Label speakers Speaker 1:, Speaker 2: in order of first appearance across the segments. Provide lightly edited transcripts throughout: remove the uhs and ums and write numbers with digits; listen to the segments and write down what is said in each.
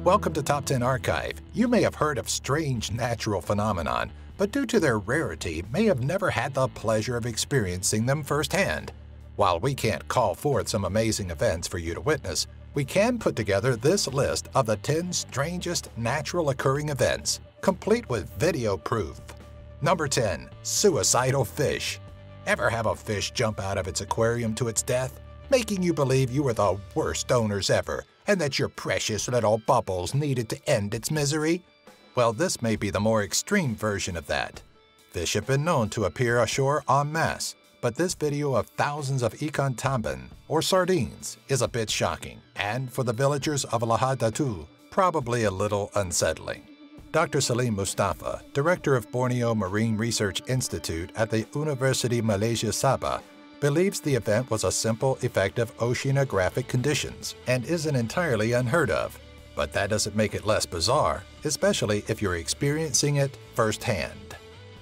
Speaker 1: Welcome to Top 10 Archive. You may have heard of strange natural phenomenon, but due to their rarity, may have never had the pleasure of experiencing them firsthand. While we can't call forth some amazing events for you to witness, we can put together this list of the 10 strangest natural occurring events, complete with video proof. Number 10. Suicidal Fish. Ever have a fish jump out of its aquarium to its death, making you believe you were the worst owners ever and that your precious little bubbles needed to end its misery? Well, this may be the more extreme version of that. Fish have been known to appear ashore en masse, but this video of thousands of ikan tamban, or sardines, is a bit shocking, and for the villagers of Lahad Datu, probably a little unsettling. Dr. Salim Mustafa, director of Borneo Marine Research Institute at the University Malaysia Sabah, believes the event was a simple effect of oceanographic conditions and isn't entirely unheard of. But that doesn't make it less bizarre, especially if you're experiencing it firsthand.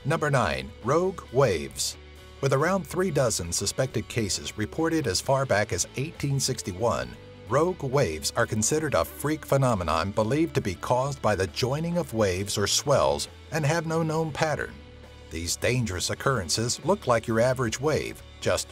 Speaker 1: Number 9. Rogue Waves. With around 36 suspected cases reported as far back as 1861, rogue waves are considered a freak phenomenon believed to be caused by the joining of waves or swells and have no known pattern. These dangerous occurrences look like your average wave, just,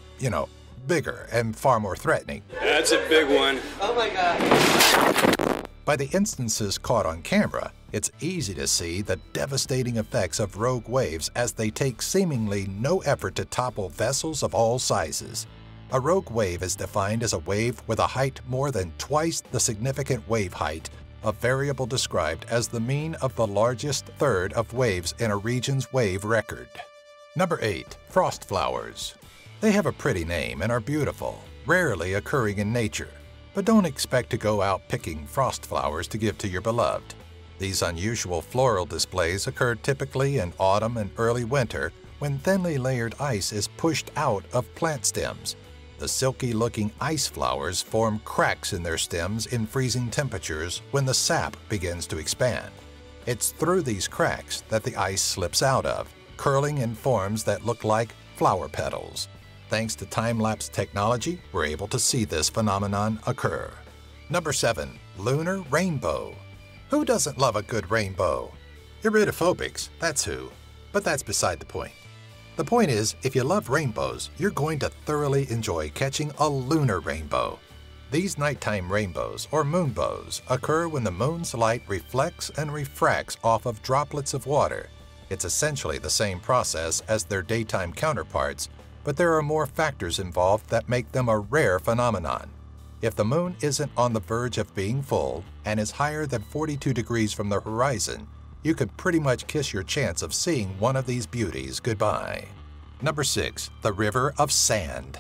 Speaker 1: bigger and far more threatening.
Speaker 2: That's a big one.
Speaker 3: Oh my God.
Speaker 1: By the instances caught on camera, it's easy to see the devastating effects of rogue waves as they take seemingly no effort to topple vessels of all sizes. A rogue wave is defined as a wave with a height more than twice the significant wave height, a variable described as the mean of the largest third of waves in a region's wave record. Number 8. Frost flowers. They have a pretty name and are beautiful, rarely occurring in nature. But don't expect to go out picking frost flowers to give to your beloved. These unusual floral displays occur typically in autumn and early winter when thinly layered ice is pushed out of plant stems. The silky-looking ice flowers form cracks in their stems in freezing temperatures when the sap begins to expand. It's through these cracks that the ice slips out of, curling in forms that look like flower petals. Thanks to time-lapse technology, we're able to see this phenomenon occur. Number 7. Lunar Rainbow. Who doesn't love a good rainbow? Iridophobics, that's who. But that's beside the point. The point is, if you love rainbows, you're going to thoroughly enjoy catching a lunar rainbow. These nighttime rainbows, or moonbows, occur when the moon's light reflects and refracts off of droplets of water. It's essentially the same process as their daytime counterparts, but there are more factors involved that make them a rare phenomenon. If the moon isn't on the verge of being full and is higher than 42 degrees from the horizon, you could pretty much kiss your chance of seeing one of these beauties goodbye. Number 6. The River of Sand.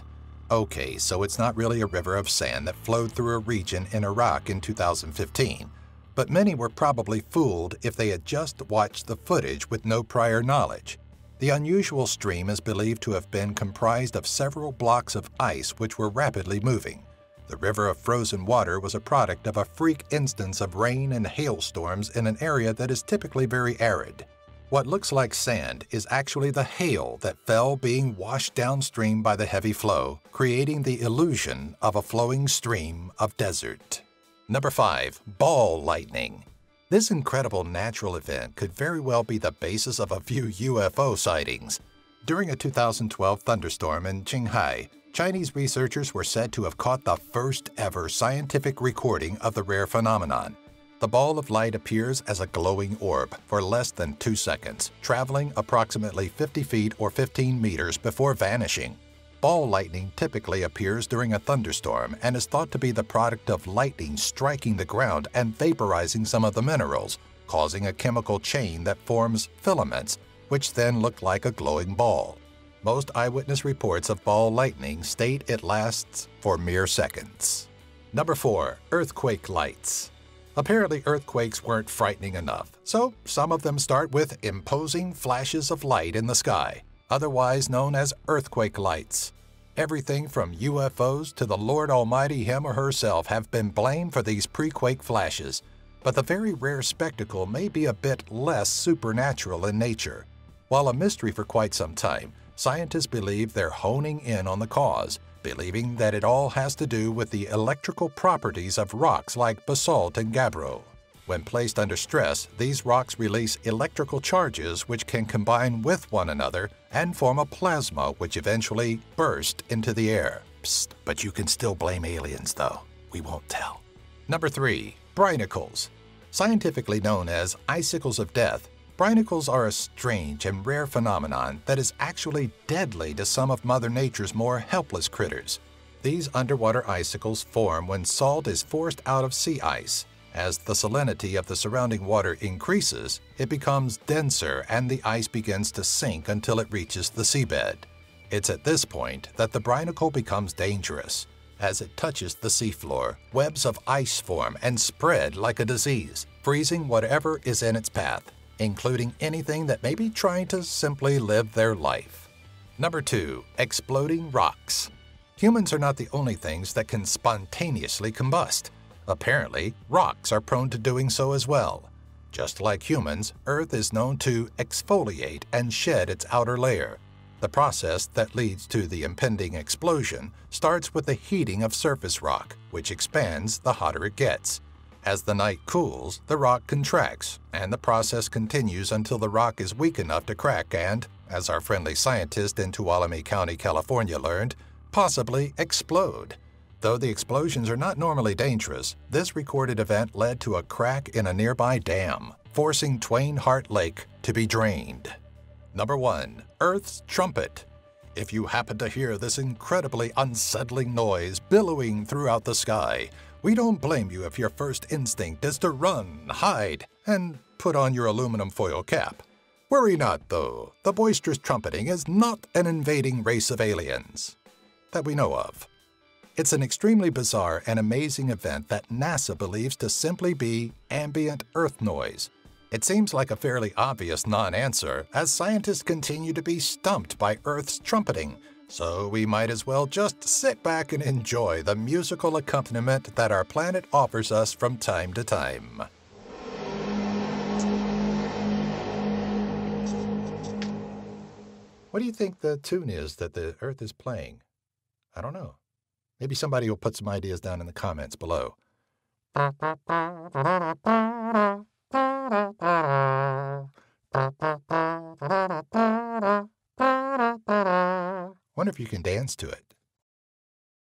Speaker 1: Okay, so it's not really a river of sand that flowed through a region in Iraq in 2015, but many were probably fooled if they had just watched the footage with no prior knowledge. The unusual stream is believed to have been comprised of several blocks of ice which were rapidly moving. The river of frozen water was a product of a freak instance of rain and hailstorms in an area that is typically very arid. What looks like sand is actually the hail that fell being washed downstream by the heavy flow, creating the illusion of a flowing stream of desert. Number 5. Ball lightning. This incredible natural event could very well be the basis of a few UFO sightings. During a 2012 thunderstorm in Qinghai, Chinese researchers were said to have caught the first ever scientific recording of the rare phenomenon. The ball of light appears as a glowing orb for less than 2 seconds, traveling approximately 50 feet or 15 meters before vanishing. Ball lightning typically appears during a thunderstorm and is thought to be the product of lightning striking the ground and vaporizing some of the minerals, causing a chemical chain that forms filaments, which then look like a glowing ball. Most eyewitness reports of ball lightning state it lasts for mere seconds. Number 4. Earthquake lights. Apparently earthquakes weren't frightening enough, so some of them start with imposing flashes of light in the sky, otherwise known as earthquake lights. Everything from UFOs to the Lord Almighty him or herself have been blamed for these pre-quake flashes, but the very rare spectacle may be a bit less supernatural in nature. While a mystery for quite some time, scientists believe they're honing in on the cause, believing that it all has to do with the electrical properties of rocks like basalt and gabbro. When placed under stress, these rocks release electrical charges which can combine with one another and form a plasma which eventually bursts into the air. Psst, but you can still blame aliens though. We won't tell. Number 3. Brinicles. Scientifically known as icicles of death, brinicles are a strange and rare phenomenon that is actually deadly to some of Mother Nature's more helpless critters. These underwater icicles form when salt is forced out of sea ice. As the salinity of the surrounding water increases, it becomes denser and the ice begins to sink until it reaches the seabed. It's at this point that the brinicle becomes dangerous. As it touches the seafloor, webs of ice form and spread like a disease, freezing whatever is in its path, including anything that may be trying to simply live their life. Number 2. Exploding rocks. Humans are not the only things that can spontaneously combust. Apparently, rocks are prone to doing so as well. Just like humans, Earth is known to exfoliate and shed its outer layer. The process that leads to the impending explosion starts with the heating of surface rock, which expands the hotter it gets. As the night cools, the rock contracts, and the process continues until the rock is weak enough to crack and, as our friendly scientist in Tuolumne County, California learned, possibly explode. Though the explosions are not normally dangerous, this recorded event led to a crack in a nearby dam, forcing Twain Harte Lake to be drained. Number 1. Earth's Trumpet. If you happen to hear this incredibly unsettling noise billowing throughout the sky, we don't blame you if your first instinct is to run, hide, and put on your aluminum foil cap. Worry not, though. The boisterous trumpeting is not an invading race of aliens that we know of. It's an extremely bizarre and amazing event that NASA believes to simply be ambient Earth noise. It seems like a fairly obvious non-answer as scientists continue to be stumped by Earth's trumpeting, so we might as well just sit back and enjoy the musical accompaniment that our planet offers us from time to time. What do you think the tune is that the Earth is playing? I don't know. Maybe somebody will put some ideas down in the comments below. Wonder if you can dance to it.